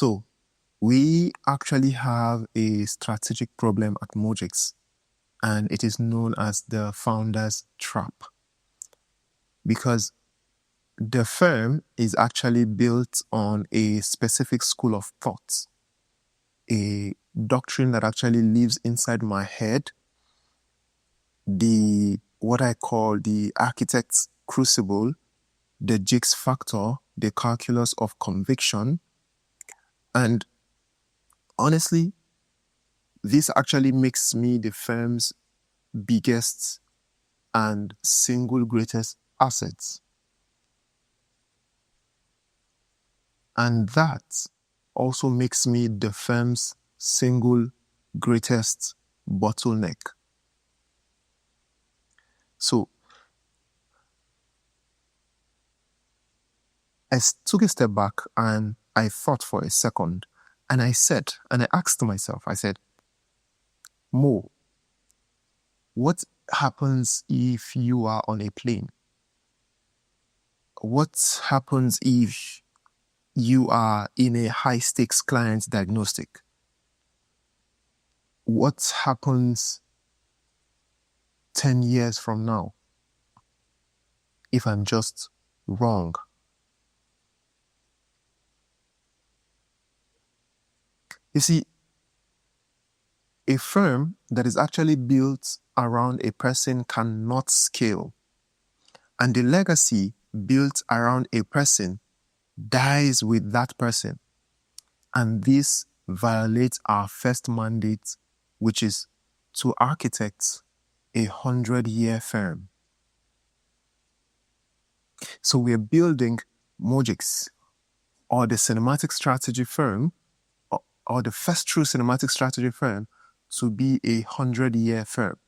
So we actually have a strategic problem at Mohgix, and it is known as the founder's trap. Because the firm is actually built on a specific school of thought, a doctrine that actually lives inside my head, what I call the architect's crucible, the Gix Factor, the calculus of conviction. And honestly, this actually makes me the firm's biggest and single greatest assets. And that also makes me the firm's single greatest bottleneck. So I took a step back and I thought for a second, and I asked myself, I said, Mo, what happens if you are on a plane? What happens if you are in a high-stakes client diagnostic? What happens 10 years from now if I'm just wrong? You see, a firm that is actually built around a person cannot scale. And the legacy built around a person dies with that person. And this violates our first mandate, which is to architect a 100-year firm. So we're building Mohgix, or the cinematic strategy firm, or the first true cinematic strategy firm, to be a 100-year firm.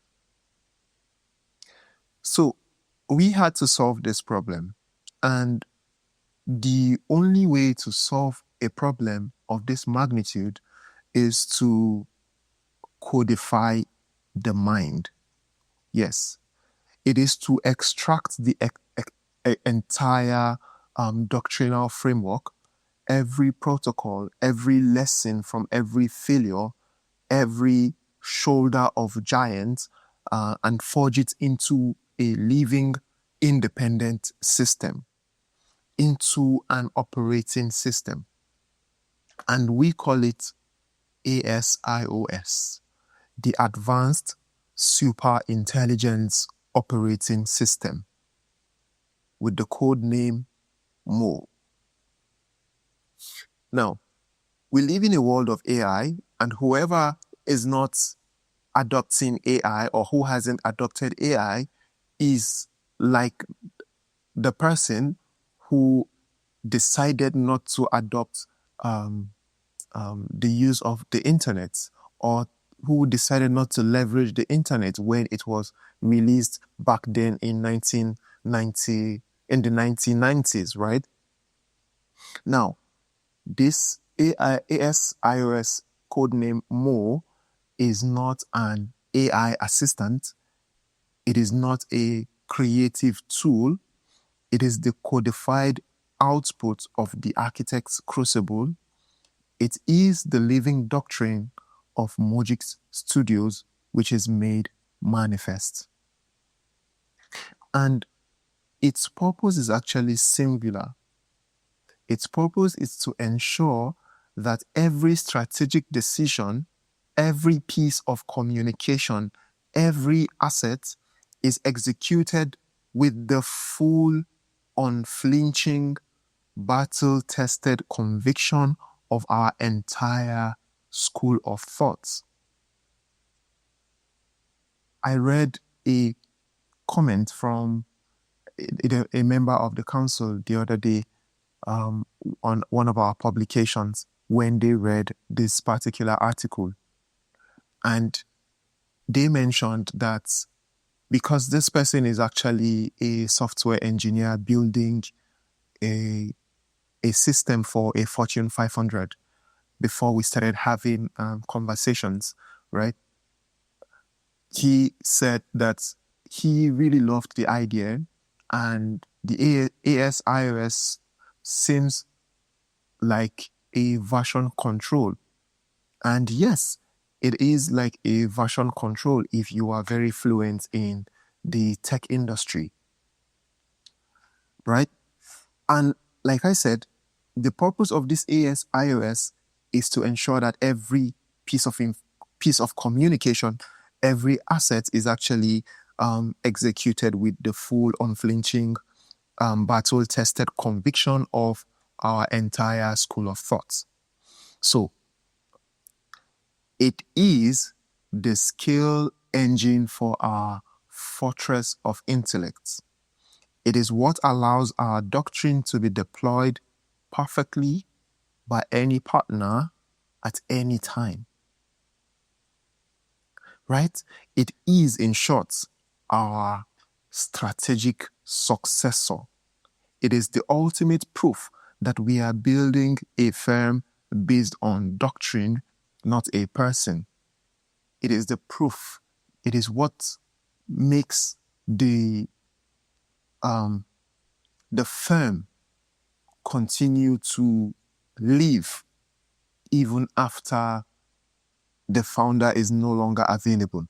So we had to solve this problem. And the only way to solve a problem of this magnitude is to codify the mind. Yes, it is to extract the entire doctrinal framework, every protocol, every lesson from every failure, every shoulder of giants, and forge it into a living, independent system, into an operating system. And we call it ASIOS, the Advanced Super Intelligence Operating System, with the code name Mo. Now, we live in a world of AI, and whoever is not adopting AI or who hasn't adopted AI is like the person who decided not to adopt the use of the internet, or who decided not to leverage the internet when it was released back then in the 1990s, right? Now, this ASIOS codename Mo is not an AI assistant. It is not a creative tool. It is the codified output of the architect's crucible. It is the living doctrine of Mohgix Studios, which is made manifest. And its purpose is actually singular. Its purpose is to ensure that every strategic decision, every piece of communication, every asset is executed with the full, unflinching, battle-tested conviction of our entire school of thoughts. I read a comment from a member of the council the other day on one of our publications when they read this particular article. And they mentioned that because this person is actually a software engineer building a system for a Fortune 500 before we started having conversations, right? He said that he really loved the idea, and the ASIOS seems like a version control. And yes, it is like a version control if you are very fluent in the tech industry, right? And like I said, the purpose of this ASIOS is to ensure that every piece of communication, every asset is actually executed with the full, unflinching, battle-tested conviction of our entire school of thought. So, it is the skill engine for our fortress of intellects. It is what allows our doctrine to be deployed perfectly by any partner at any time. Right? It is, in short, our strategic successor. It is the ultimate proof that we are building a firm based on doctrine, not a person. It is the proof. It is what makes the firm continue to live even after the founder is no longer available.